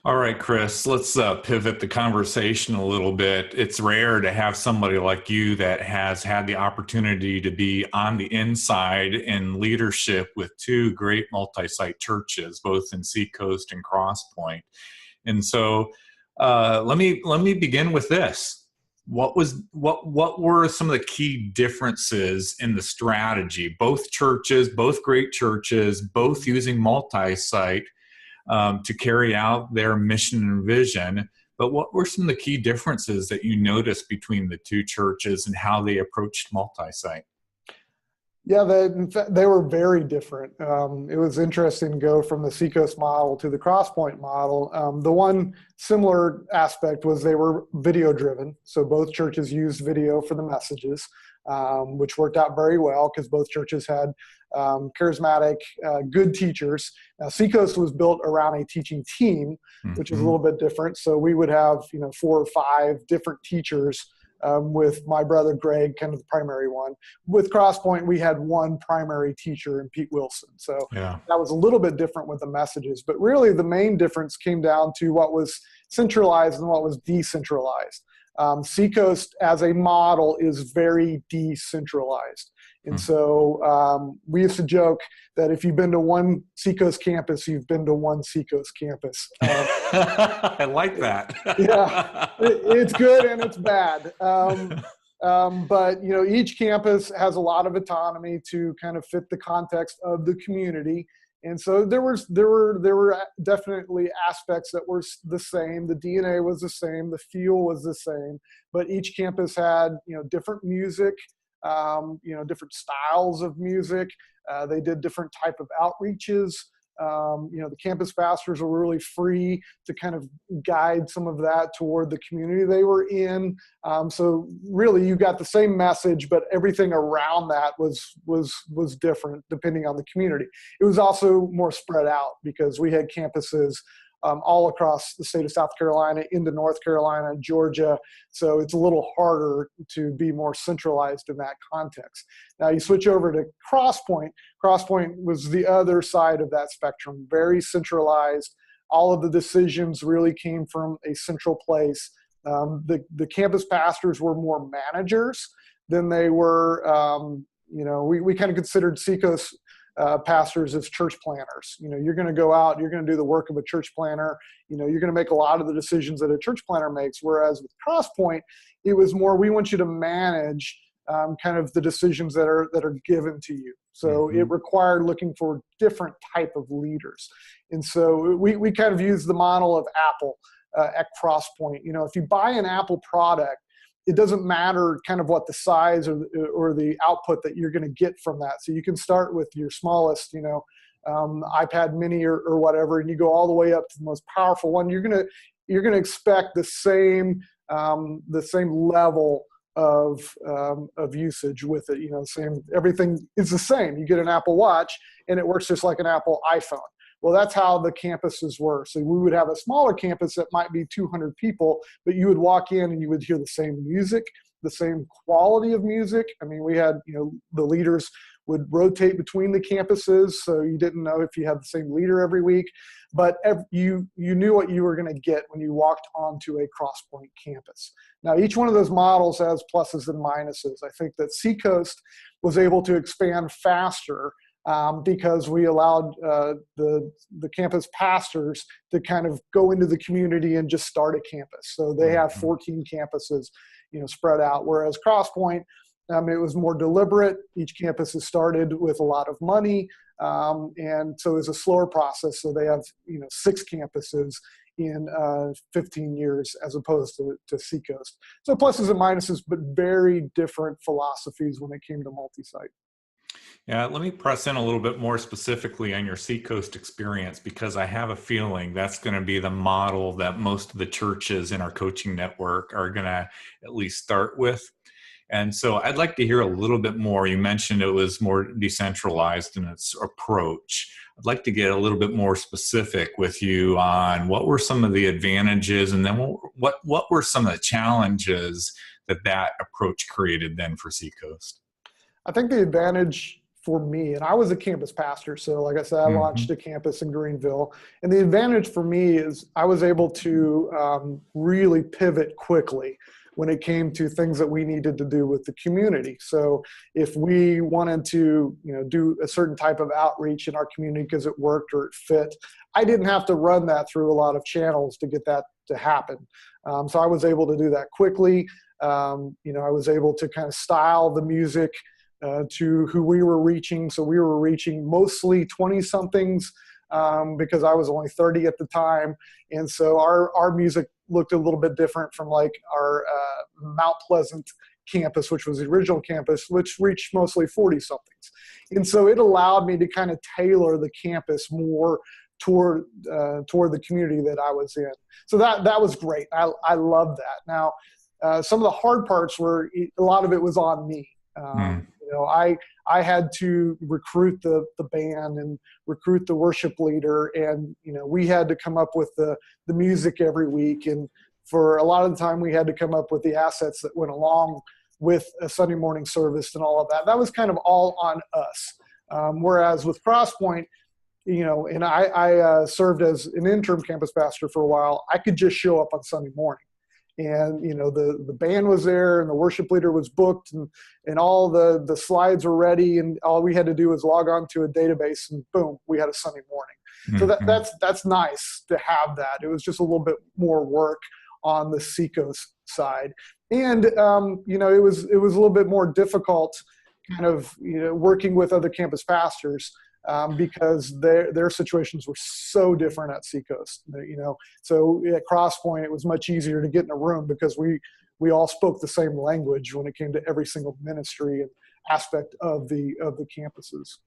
All right, Chris, let's pivot the conversation a little bit. It's rare to have somebody like you that has had the opportunity to be on the inside in leadership with two great multi-site churches, both in Seacoast and Crosspoint. And so let me begin with this. What were some of the key differences in the strategy? Both churches, both great churches, both using multi-site to carry out their mission and vision. But what were some of the key differences that you noticed between the two churches and how they approached multi-site? Yeah, in fact, they were very different. It was interesting to go from the Seacoast model to the Crosspoint model. The one similar aspect was they were video driven. So both churches used video for the messages, which worked out very well because both churches had charismatic, good teachers. Now, Seacoast was built around a teaching team, which is a little bit different. So we would have, 4 or 5 different teachers, with my brother Greg, kind of the primary one. With Crosspoint, we had one primary teacher in Pete Wilson. So Yeah. that was a little bit different with the messages. But really, the main difference came down to what was centralized and what was decentralized. Seacoast as a model is very decentralized. And so we used to joke that if you've been to one Seacoast campus, you've been to one Seacoast campus. I like that. Yeah, it's good and it's bad. But each campus has a lot of autonomy to kind of fit the context of the community. And so there were definitely aspects that were the same. The DNA was the same. The feel was the same. But each campus had different music, different styles of music. They did different type of outreaches. The campus pastors were really free to kind of guide some of that toward the community they were in. So really, you got the same message, but everything around that was different depending on the community. It was also more spread out because we had campuses all across the state of South Carolina, into North Carolina, Georgia. So it's a little harder to be more centralized in that context. Now you switch over to Crosspoint. Crosspoint was the other side of that spectrum, very centralized. All of the decisions really came from a central place. The campus pastors were more managers than they were, we kind of considered Seacoast pastors as church planners. You're going to go out, you're going to do the work of a church planner. You're going to make a lot of the decisions that a church planner makes. Whereas with Crosspoint, it was more, we want you to manage kind of the decisions that are given to you. So it required looking for different type of leaders. And so we kind of use the model of Apple at Crosspoint. If you buy an Apple product, it doesn't matter kind of what the size or the output that you're going to get from that. So you can start with your smallest, iPad mini or whatever, and you go all the way up to the most powerful one. You're going to expect the same level of usage with it. Everything is the same. You get an Apple Watch and it works just like an Apple iPhone. Well, that's how the campuses were. So we would have a smaller campus that might be 200 people, but you would walk in and you would hear the same music, the same quality of music. I mean, we had, the leaders would rotate between the campuses, so you didn't know if you had the same leader every week, but you knew what you were going to get when you walked onto a Crosspoint campus. Now, each one of those models has pluses and minuses. I think that Seacoast was able to expand faster because we allowed the campus pastors to kind of go into the community and just start a campus. So they have 14 campuses, spread out. Whereas Crosspoint, it was more deliberate. Each campus is started with a lot of money, and so it was a slower process. So they have 6 campuses in 15 years as opposed to Seacoast. So pluses and minuses, but very different philosophies when it came to multi-site. Yeah, let me press in a little bit more specifically on your Seacoast experience, because I have a feeling that's going to be the model that most of the churches in our coaching network are going to at least start with. And so I'd like to hear a little bit more. You mentioned it was more decentralized in its approach. I'd like to get a little bit more specific with you on what were some of the advantages, and then what were some of the challenges that approach created then for Seacoast? I think the advantage for me, and I was a campus pastor. So like I said, I Hmm. launched a campus in Greenville, and the advantage for me is I was able to really pivot quickly when it came to things that we needed to do with the community. So if we wanted to, do a certain type of outreach in our community because it worked or it fit, I didn't have to run that through a lot of channels to get that to happen. So I was able to do that quickly. I was able to kind of style the music to who we were reaching. So we were reaching mostly 20 somethings because I was only 30 at the time. And so our music looked a little bit different from like our Mount Pleasant campus, which was the original campus, which reached mostly 40 somethings. And so it allowed me to kind of tailor the campus more toward the community that I was in. So that was great. I love that. Now, some of the hard parts were a lot of it was on me. Mm. I had to recruit the band and recruit the worship leader, and we had to come up with the music every week, and for a lot of the time we had to come up with the assets that went along with a Sunday morning service and all of that. That was kind of all on us. Whereas with Crosspoint, and I served as an interim campus pastor for a while, I could just show up on Sunday morning. And the band was there and the worship leader was booked and all the slides were ready, and all we had to do was log on to a database and boom, we had a Sunday morning. So Hmm. that's nice to have that. It was just a little bit more work on the Seacoast side, and it was a little bit more difficult kind of working with other campus pastors because their situations were so different at Seacoast. So at Crosspoint, it was much easier to get in a room because we all spoke the same language when it came to every single ministry and aspect of the campuses.